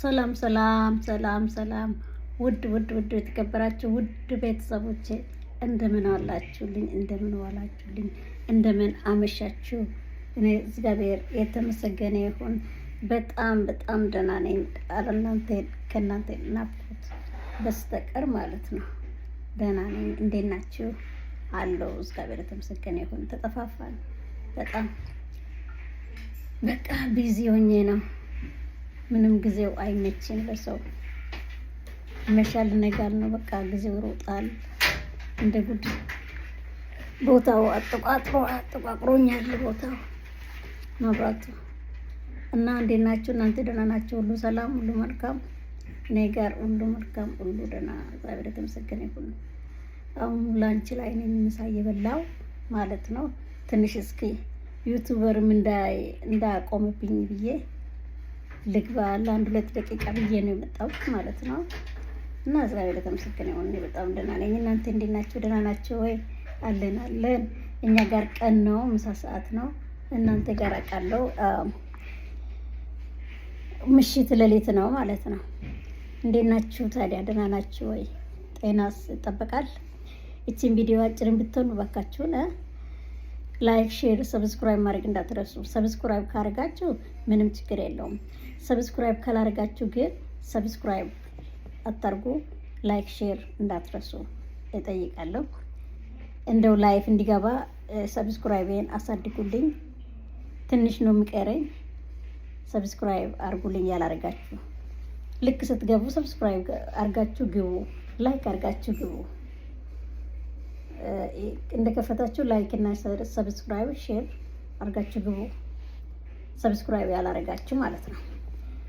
ሰላም ሰላም ሰላም ሰላም ውድ የተከበራችሁ ውድ ቤተሰቦቼ እንደምን ዋላችሁልኝ? እንደምን ዋላችሁልኝ? እንደምን አመሻችሁ? እኔ እግዚአብሔር የተመሰገነ ይሁን በጣም ደህና ነኝ። ከእናንተ ናፍቆት በስተቀር ማለት ነው። ደህና ነኝ። እንዴት ናችሁ? አለው እግዚአብሔር የተመሰገነ ይሁን። ተጠፋፋን። በቃ ቢዚ ሆኜ ነው። ምንም ጊዜው አይመችም ለሰው መሻል ነገር ነው። በቃ ጊዜው ሮጣል እንደ ጉድ። ቦታው አጠቋቅሮኛል ቦታው መብራቱ እና እንዴት ናችሁ እናንተ? ደህና ናችሁ? ሁሉ ሰላም፣ ሁሉ መልካም? እኔ ጋር ሁሉ መልካም፣ ሁሉ ደህና። እግዚአብሔር የተመሰገነ ይሁን። አሁን ላንቺ ላይ ነኝ ምሳ እየበላው ማለት ነው። ትንሽ እስኪ ዩቲዩበርም እንዳያቆምብኝ ብዬ ልግባ ለአንድ 2 ደቂቃ ብዬ ነው የመጣሁት ማለት ነው። እና እግዚአብሔር የተመሰገነ ይሁን። እኔ በጣም ደህና ነኝ። እናንተ እንዴት ናችሁ? ደህና ናችሁ ወይ? አለን። እኛ ጋር ቀን ነው፣ ምሳ ሰዓት ነው። እናንተ ጋር አውቃለሁ ምሽት ሌሊት ነው ማለት ነው። እንዴት ናችሁ ታዲያ? ደህና ናችሁ ወይ? ጤናስ ይጠበቃል? እቺን ቪዲዮ አጭርን ብትሆኑ ባካችሁን ላይክ፣ ሼር፣ ሰብስክራይብ ማድረግ እንዳትረሱ። ሰብስክራይብ ካደረጋችሁ ምንም ችግር የለውም። ሰብስክራይብ ካላደረጋችሁ ግን ሰብስክራይብ አታርጉ። ላይክ፣ ሼር እንዳትረሱ እጠይቃለሁ። እንደው ላይፍ እንዲገባ ሰብስክራይቤን አሳድጉልኝ። ትንሽ ነው የሚቀረኝ። ሰብስክራይብ አርጉልኝ ያላረጋችሁ። ልክ ስትገቡ ሰብስክራይብ አርጋችሁ ግቡ። ላይክ አርጋችሁ ግቡ። እንደከፈታችሁ ላይክ እና ሰብስክራይብ ሼር አርጋችሁ ግቡ። ሰብስክራይብ ያላረጋችሁ ማለት ነው።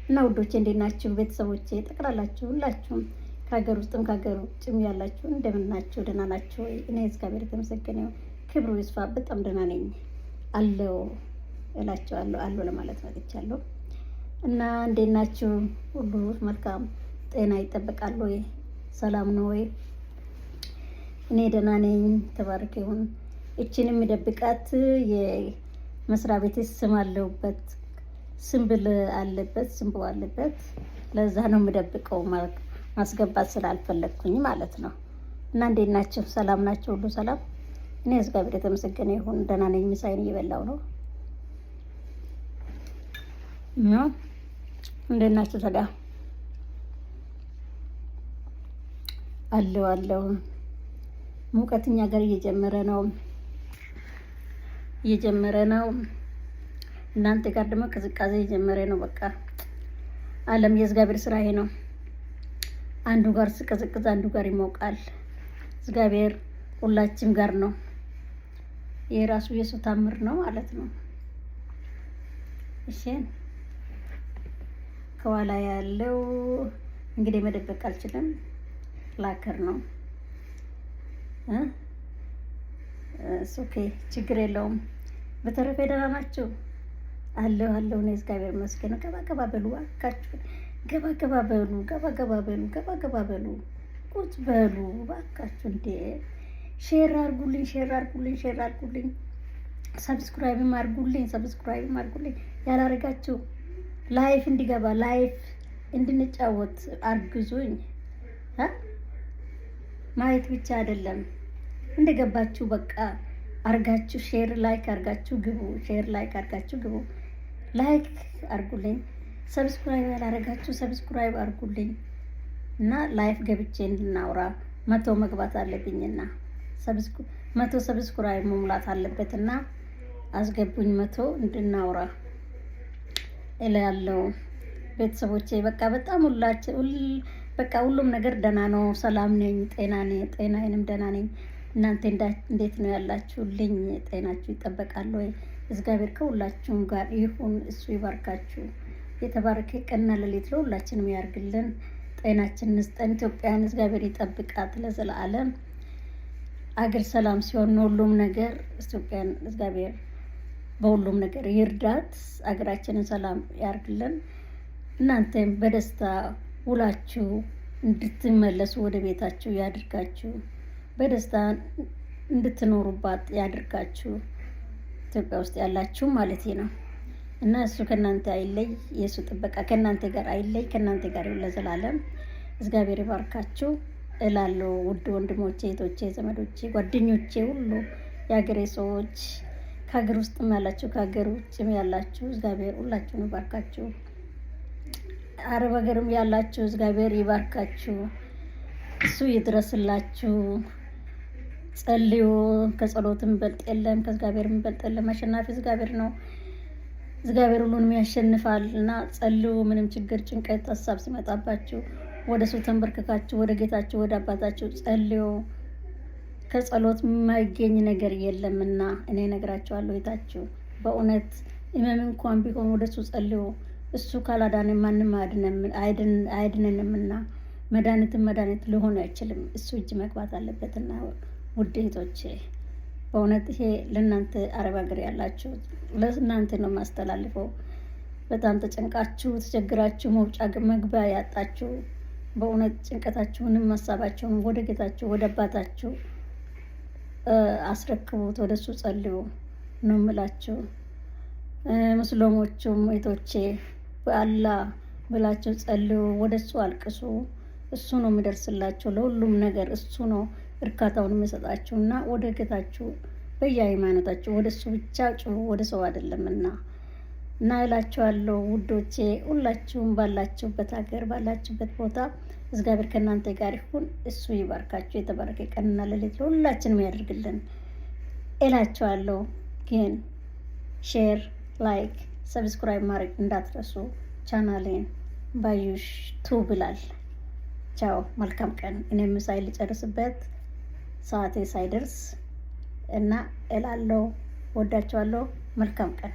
እና ውዶቼ እንዴት ናችሁ? ቤተሰቦቼ ጠቅላላችሁ ሁላችሁም ከሀገር ውስጥም ከሀገር ውጭም ያላችሁ እንደምን ናችሁ? ደህና ናችሁ ወይ? እኔ እግዚአብሔር የተመሰገነ ይሁን ክብሩ ይስፋ በጣም ደህና ነኝ አለው እላችኋለሁ። አለው ለማለት መጥቻለሁ። እና እንዴት ናችሁ? ሁሉ መልካም ጤና ይጠበቃል ወይ? ሰላም ነው ወይ? እኔ ደህና ነኝ። ተባረክ ይሁን። እቺንም የሚደብቃት የመስሪያ ቤት ስም አለውበት ስምብል አለበት ስምቦ አለበት። ለዛ ነው የምደብቀው ማስገባት ስላልፈለግኩኝ ማለት ነው። እና እንዴት ናችሁ? ሰላም ናችሁ? ሁሉ ሰላም? እኔ እግዚአብሔር የተመሰገነ ይሁን ደህና ነኝ። ምሳዬን እየበላው ነው። እና እንዴት ናችሁ ታዲያ? አለው ሙቀትኛ ጋር እየጀመረ ነው። እናንተ ጋር ደግሞ ቅዝቃዜ እየጀመረ ነው። በቃ ዓለም የእግዚአብሔር ስራ ይሄ ነው። አንዱ ጋር ሲቀዘቅዝ አንዱ ጋር ይሞቃል። እግዚአብሔር ሁላችንም ጋር ነው። የራሱ የሱ ታምር ነው ማለት ነው። እሺ ከኋላ ያለው እንግዲህ መደበቅ አልችልም። ላከር ነው ኦኬ፣ ችግር የለውም። በተረፈ ደህና ናችሁ? አለሁ እኔ እግዚአብሔር ይመስገን። ገባ በሉ እባካችሁ፣ ገባ በሉ ቁጭ በሉ እባካችሁ። እንዴ ሼር አርጉልኝ፣ ሰብስክራይብም አርጉልኝ። ያላረጋችሁ ላይፍ እንዲገባ ላይፍ እንድንጫወት አርግዙኝ። ማየት ብቻ አይደለም እንደገባችሁ በቃ አርጋችሁ ሼር ላይክ አርጋችሁ ግቡ። ላይክ አርጉልኝ። ሰብስክራይብ ያላረጋችሁ ሰብስክራይብ አርጉልኝ እና ላይፍ ገብቼ እንድናውራ 100 መግባት አለብኝና 100 ሰብስክራይብ መሙላት አለበትና አስገቡኝ 100 እንድናውራ እላለሁ። ቤተሰቦቼ በቃ በጣም ሁሉም ነገር ደህና ነው። ሰላም ነኝ። ጤናዬንም ደህና ነኝ። እናንተ እንዴት ነው ያላችሁልኝ? ጤናችሁ ይጠበቃል ወይ? እግዚአብሔር ከሁላችሁም ጋር ይሁን። እሱ ይባርካችሁ። የተባረከ ቀንና ሌሊት ለሁላችንም ያርግልን። ጤናችንን ስጠን። ኢትዮጵያን እግዚአብሔር ይጠብቃት ለዘላለም። አገር ሰላም ሲሆን ሁሉም ነገር ኢትዮጵያን እግዚአብሔር በሁሉም ነገር ይርዳት። አገራችንን ሰላም ያርግልን። እናንተም በደስታ ውላችሁ እንድትመለሱ ወደ ቤታችሁ ያድርጋችሁ። በደስታ እንድትኖሩባት ያድርጋችሁ። ኢትዮጵያ ውስጥ ያላችሁ ማለት ነው። እና እሱ ከእናንተ አይለይ፣ የእሱ ጥበቃ ከእናንተ ጋር አይለይ፣ ከእናንተ ጋር ይሁን ለዘላለም። እግዚአብሔር ይባርካችሁ እላለሁ። ውድ ወንድሞቼ፣ እህቶቼ፣ ዘመዶቼ፣ ጓደኞቼ ሁሉ የሀገሬ ሰዎች ከሀገር ውስጥም ያላችሁ ከሀገር ውጭም ያላችሁ እግዚአብሔር ሁላችሁን ይባርካችሁ። አረብ ሀገርም ያላችሁ እግዚአብሔር ይባርካችሁ፣ እሱ ይድረስላችሁ። ጸልዩ። ከጸሎትም በልጥ የለም፣ ከእግዚአብሔር በልጥ የለም። አሸናፊ እግዚአብሔር ነው። እግዚአብሔር ሁሉንም ያሸንፋል እና ጸልዩ። ምንም ችግር፣ ጭንቀት፣ ሀሳብ ሲመጣባችሁ ወደ እሱ ተንበርክካችሁ ወደ ጌታችሁ ወደ አባታችሁ ጸልዩ። ከጸሎት የማይገኝ ነገር የለምና እኔ እነግራችኋለሁ። የታችሁ በእውነት ህመም እንኳን ቢሆን ወደ እሱ ጸልዩ። እሱ ካላዳነ ማንም አይድነንምና መድኃኒት ሊሆን አይችልም። እሱ እጅ መግባት አለበትና ውድ እህቶቼ በእውነት ይሄ ለእናንተ አረብ ሀገር ያላችሁ ለእናንተ ነው የማስተላልፈው። በጣም ተጨንቃችሁ ተቸግራችሁ መውጫ መግቢያ ያጣችሁ በእውነት ጭንቀታችሁንም ሀሳባችሁን ወደ ጌታችሁ ወደ አባታችሁ አስረክቡት። ወደ እሱ ጸልዩ ነው የምላችሁ። ሙስሊሞቹም እህቶቼ በአላህ ብላችሁ ጸልዩ። ወደ እሱ አልቅሱ። እሱ ነው የሚደርስላችሁ ለሁሉም ነገር። እሱ ነው እርካታውን የሚሰጣችሁ እና ወደ ጌታችሁ በየሃይማኖታችሁ ወደ እሱ ብቻ ጩሁ፣ ወደ ሰው አይደለምና እና እላችኋለሁ ውዶቼ፣ ሁላችሁም ባላችሁበት ሀገር ባላችሁበት ቦታ እግዚአብሔር ከእናንተ ጋር ይሁን። እሱ ይባርካችሁ። የተባረከ ቀንና ሌሊት ሁላችንም ያደርግልን እላችኋለሁ። ግን ሼር፣ ላይክ፣ ሰብስክራይብ ማድረግ እንዳትረሱ። ቻናሌን ባዩሽ ቱብ ይላል። ቻው፣ መልካም ቀን። እኔም ምሳዬ ልጨርስበት ሰዓቴ ሳይደርስ እና እላለሁ። ወዳችኋለሁ። መልካም ቀን።